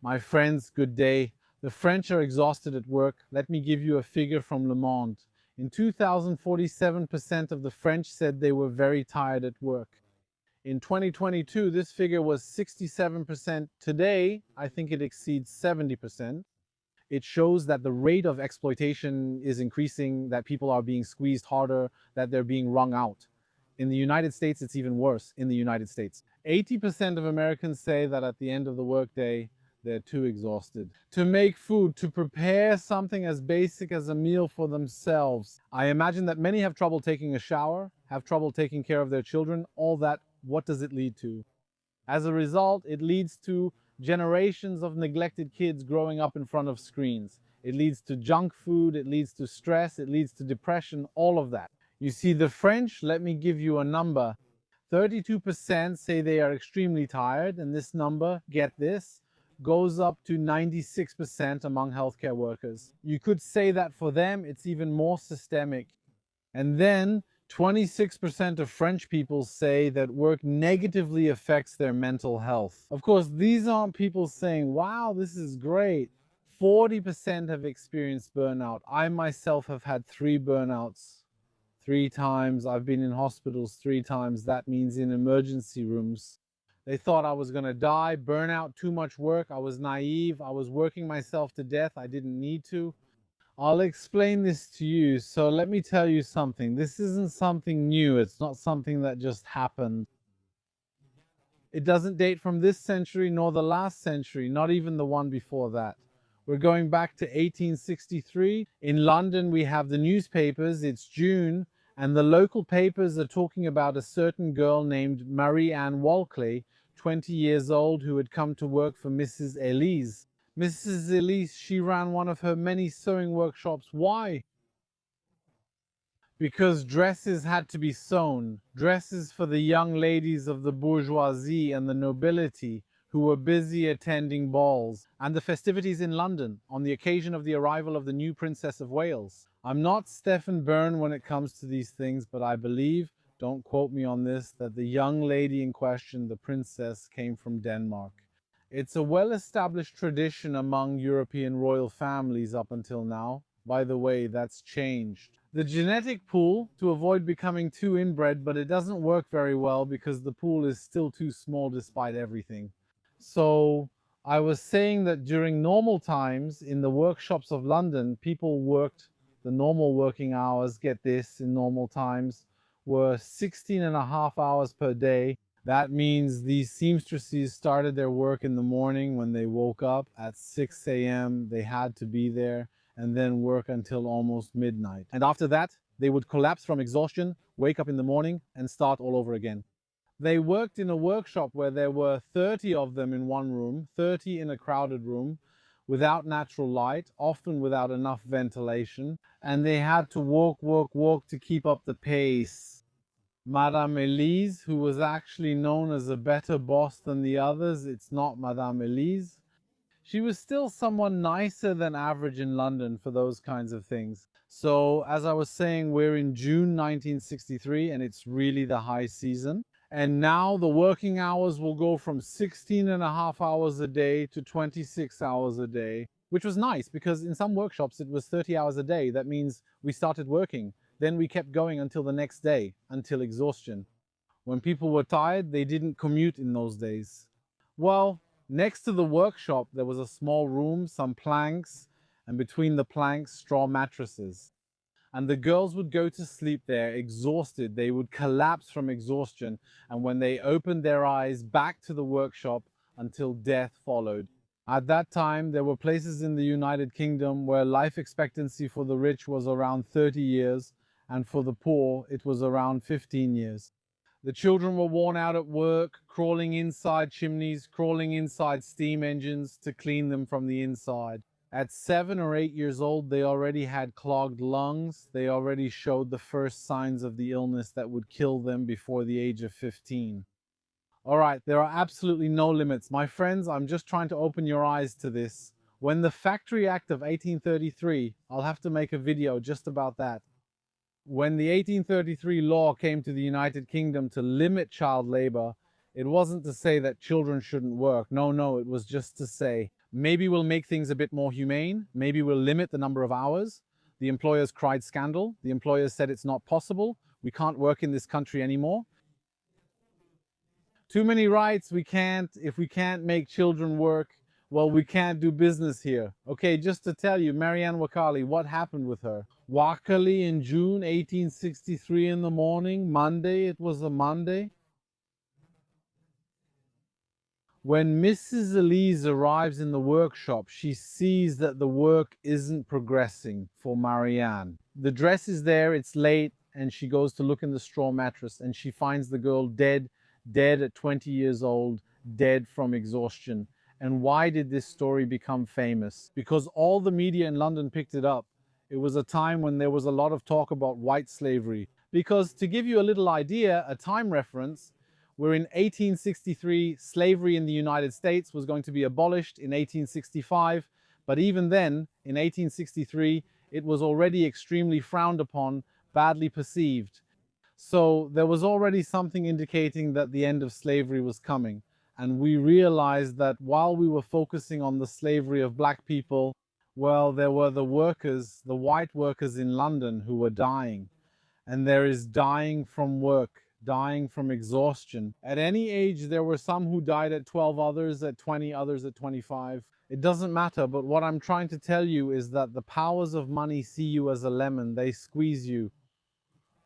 My friends, good day. The French are exhausted at work. Let me give you a figure from Le Monde. In 2000, 47% of the French said they were very tired at work. In 2022, this figure was 67%. Today, I think it exceeds 70%. It shows that the rate of exploitation is increasing, that people are being squeezed harder, that they're being wrung out. In the United States, it's even worse in the United States. 80% of Americans say that at the end of the workday, they're too exhausted. To make food, to prepare something as basic as a meal for themselves. I imagine that many have trouble taking a shower, have trouble taking care of their children. All that, what does it lead to? As a result, it leads to generations of neglected kids growing up in front of screens. It leads to junk food, it leads to stress, it leads to depression, all of that. You see, the French, let me give you a number. 32% say they are extremely tired, and this number, get this, goes up to 96% among healthcare workers. You could say that for them, it's even more systemic. And then 26% of French people say that work negatively affects their mental health. Of course, these aren't people saying, wow, this is great. 40% have experienced burnout. I myself have had 3 burnouts. 3 times. I've been in hospitals 3 times. That means in emergency rooms. They thought I was going to die, burnout, too much work. I was naive. I was working myself to death. I didn't need to. I'll explain this to you. So let me tell you something. This isn't something new. It's not something that just happened. It doesn't date from this century nor the last century, not even the one before that. We're going back to 1863. In London, we have the newspapers. It's June, and the local papers are talking about a certain girl named Marie Anne Walkley, 20 years old, who had come to work for Mrs. Elise. Mrs. Elise, she ran one of her many sewing workshops. Why? Because dresses had to be sewn, dresses for the young ladies of the bourgeoisie and the nobility who were busy attending balls and the festivities in London on the occasion of the arrival of the new Princess of Wales. I'm not Stephen Byrne when it comes to these things, but I believe, don't quote me on this, that the young lady in question, the princess, came from Denmark. It's a well-established tradition among European royal families up until now. By the way, that's changed. The genetic pool, to avoid becoming too inbred, but it doesn't work very well because the pool is still too small despite everything. So I was saying that during normal times in the workshops of London, people worked the normal working hours, get this, in normal times, were 16.5 hours per day. That means these seamstresses started their work in the morning when they woke up at 6 a.m. They had to be there and then work until almost midnight. And after that, they would collapse from exhaustion, wake up in the morning, and start all over again. They worked in a workshop where there were 30 of them in one room, 30 in a crowded room, without natural light, often without enough ventilation, and they had to walk to keep up the pace. Madame Elise, who was actually known as a better boss than the others, it's not Madame Elise. She was still someone nicer than average in London for those kinds of things. So, as I was saying, we're in June 1963 and it's really the high season. And now the working hours will go from 16.5 hours a day to 26 hours a day, which was nice because in some workshops it was 30 hours a day. That means we started working. Then we kept going until the next day, until exhaustion. When people were tired, they didn't commute in those days. Well, next to the workshop, there was a small room, some planks, and between the planks, straw mattresses. And the girls would go to sleep there, exhausted. They would collapse from exhaustion. And when they opened their eyes, back to the workshop until death followed. At that time, there were places in the United Kingdom where life expectancy for the rich was around 30 years, and for the poor, it was around 15 years. The children were worn out at work, crawling inside chimneys, crawling inside steam engines to clean them from the inside. At 7 or 8 years old, they already had clogged lungs. They already showed the first signs of the illness that would kill them before the age of 15. All right, there are absolutely no limits. My friends, I'm just trying to open your eyes to this. When the Factory Act of 1833, I'll have to make a video just about that. When the 1833 law came to the United Kingdom to limit child labor, It wasn't to say that children shouldn't work. No, no, it was just to say, maybe we'll make things a bit more humane. Maybe we'll limit the number of hours. The employers cried scandal. The employers said it's not possible. We can't work in this country anymore. Too many rights. We can't. If we can't make children work, well, we can't do business here. Okay, just to tell you, Marianne Wakali, what happened with her? Wakali in June 1863 in the morning, Monday, it was a Monday. When Mrs. Elise arrives in the workshop, she sees that the work isn't progressing for Marianne. The dress is there, it's late, and she goes to look in the straw mattress and she finds the girl dead at 20 years old, dead from exhaustion. And why did this story become famous? Because all the media in London picked it up. It was a time when there was a lot of talk about white slavery. Because to give you a little idea, a time reference, we're in 1863, slavery in the United States was going to be abolished in 1865, but even then, in 1863, it was already extremely frowned upon, badly perceived. So there was already something indicating that the end of slavery was coming. And we realized that while we were focusing on the slavery of black people, well, there were the workers, the white workers in London who were dying. And there is dying from work, dying from exhaustion. At any age, there were some who died at 12, others at 20, others at 25. It doesn't matter, but what I'm trying to tell you is that the powers of money see you as a lemon. They squeeze you.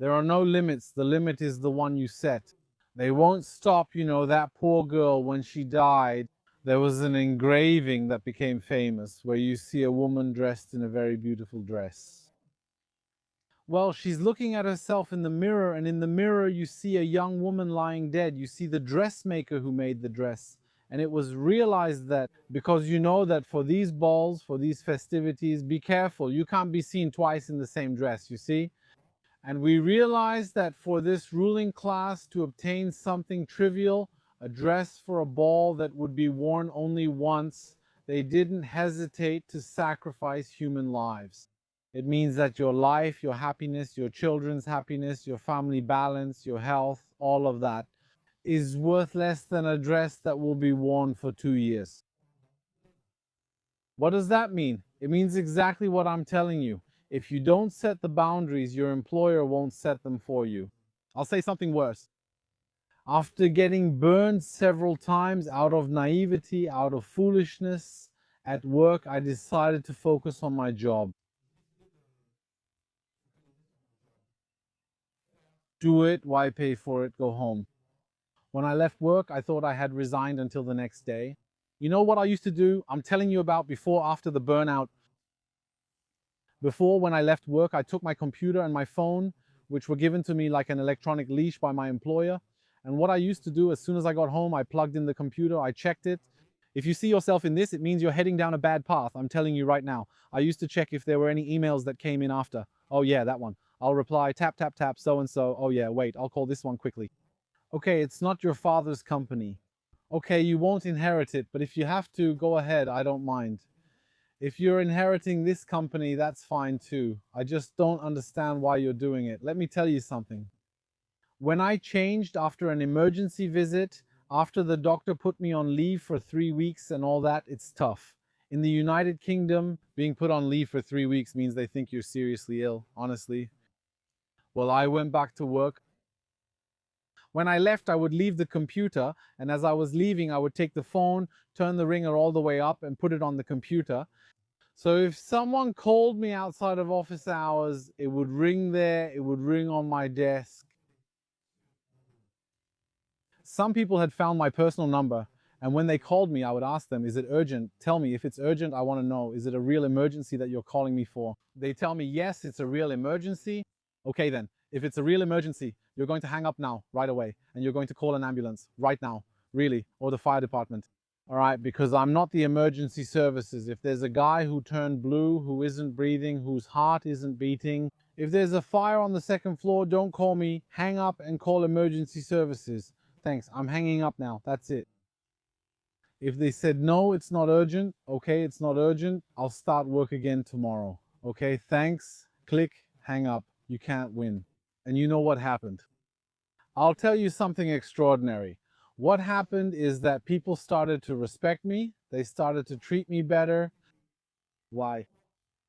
There are no limits. The limit is the one you set. They won't stop, you know, that poor girl when she died. There was an engraving that became famous where you see a woman dressed in a very beautiful dress. Well, she's looking at herself in the mirror, and in the mirror you see a young woman lying dead. You see the dressmaker who made the dress. And it was realized that because you know that for these balls, for these festivities, be careful. You can't be seen twice in the same dress, you see? And we realized that for this ruling class to obtain something trivial, a dress for a ball that would be worn only once, they didn't hesitate to sacrifice human lives. It means that your life, your happiness, your children's happiness, your family balance, your health, all of that is worth less than a dress that will be worn for 2 years. What does that mean? It means exactly what I'm telling you. If you don't set the boundaries, your employer won't set them for you. I'll say something worse. After getting burned several times out of naivety, out of foolishness at work, I decided to focus on my job. Do it, why pay for it, go home. When I left work, I thought I had resigned until the next day. You know what I used to do? I'm telling you about before, after the burnout. Before, when I left work, I took my computer and my phone, which were given to me like an electronic leash by my employer. And what I used to do, as soon as I got home, I plugged in the computer, I checked it. If you see yourself in this, it means you're heading down a bad path. I'm telling you right now. I used to check if there were any emails that came in after. Oh yeah, that one. I'll reply, tap, tap, tap, so-and-so. Oh yeah, wait, I'll call this one quickly. Okay, it's not your father's company. Okay, you won't inherit it, but if you have to, go ahead, I don't mind. If you're inheriting this company, that's fine too. I just don't understand why you're doing it. Let me tell you something. When I changed after an emergency visit, after the doctor put me on leave for 3 weeks and all that, it's tough. In the United Kingdom, being put on leave for 3 weeks means they think you're seriously ill, honestly. Well, I went back to work. When I left, I would leave the computer, and as I was leaving, I would take the phone, turn the ringer all the way up, and put it on the computer. So if someone called me outside of office hours, it would ring there, it would ring on my desk. Some people had found my personal number, and when they called me, I would ask them, is it urgent? Tell me, if it's urgent, I want to know, is it a real emergency that you're calling me for? They tell me, yes, it's a real emergency. Okay then, if it's a real emergency, you're going to hang up now, right away, and you're going to call an ambulance right now, really, or the fire department. All right, because I'm not the emergency services. If there's a guy who turned blue, who isn't breathing, whose heart isn't beating, if there's a fire on the second floor, don't call me. Hang up and call emergency services. Thanks, I'm hanging up now. That's it. If they said, no, it's not urgent, okay, it's not urgent, I'll start work again tomorrow. Okay, thanks, click, hang up. You can't win. And you know what happened? I'll tell you something extraordinary. What happened is that people started to respect me. They started to treat me better. Why?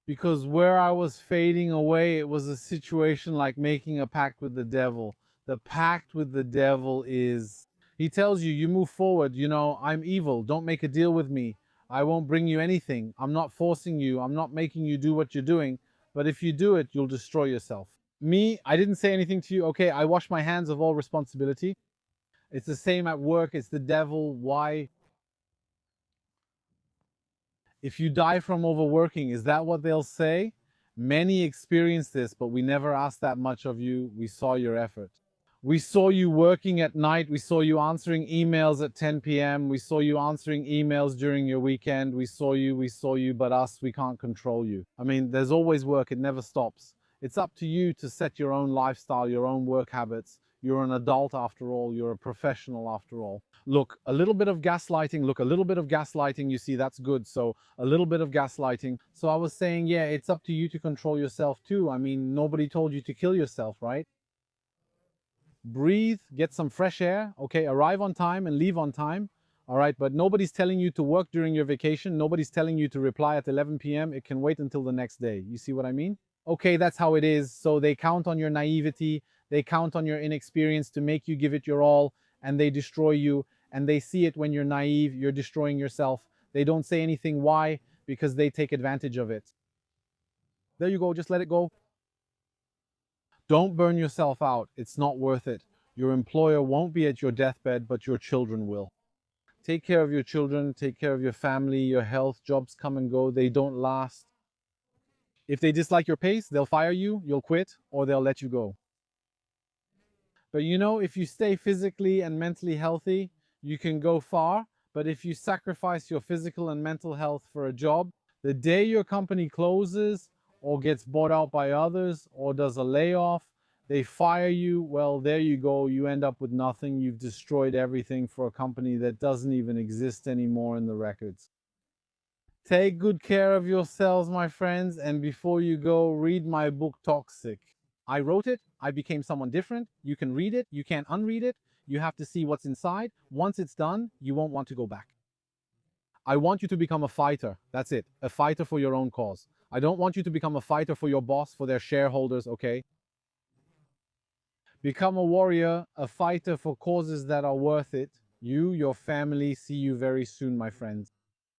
Because where I was fading away, it was a situation like making a pact with the devil. The pact with the devil is, he tells you, you move forward, I'm evil, don't make a deal with me. I won't bring you anything. I'm not forcing you. I'm not making you do what you're doing. But if you do it, you'll destroy yourself. Me, I didn't say anything to you. Okay, I wash my hands of all responsibility. It's the same at work. It's the devil. Why? If you die from overworking, is that what they'll say? Many experience this, but we never asked that much of you. We saw your effort. We saw you working at night. We saw you answering emails at 10 p.m. We saw you answering emails during your weekend. We saw you, but us, we can't control you. I mean, there's always work. It never stops. It's up to you to set your own lifestyle, your own work habits. You're an adult after all. You're a professional after all. Look, a little bit of gaslighting. Look, a little bit of gaslighting. You see, that's good. So a little bit of gaslighting. So I was saying, yeah, it's up to you to control yourself too. I mean, nobody told you to kill yourself, right? Breathe, get some fresh air. Okay, arrive on time and leave on time. All right, but nobody's telling you to work during your vacation. Nobody's telling you to reply at 11 p.m. It can wait until the next day. You see what I mean? Okay, that's how it is. So they count on your naivety. They count on your inexperience to make you give it your all, and they destroy you. And they see it when you're naive, you're destroying yourself. They don't say anything. Why? Because they take advantage of it. There you go. Just let it go. Don't burn yourself out. It's not worth it. Your employer won't be at your deathbed, but your children will. Take care of your children, take care of your family, your health. Jobs come and go, they don't last. If they dislike your pace, they'll fire you, you'll quit, or they'll let you go. But if you stay physically and mentally healthy, you can go far. But if you sacrifice your physical and mental health for a job, the day your company closes or gets bought out by others or does a layoff, they fire you, well, there you go. You end up with nothing. You've destroyed everything for a company that doesn't even exist anymore in the records. Take good care of yourselves, my friends, and before you go, read my book, Toxic. I wrote it. I became someone different. You can read it. You can't unread it. You have to see what's inside. Once it's done, you won't want to go back. I want you to become a fighter. That's it. A fighter for your own cause. I don't want you to become a fighter for your boss, for their shareholders, okay? Become a warrior, a fighter for causes that are worth it. You, your family, see you very soon, my friends.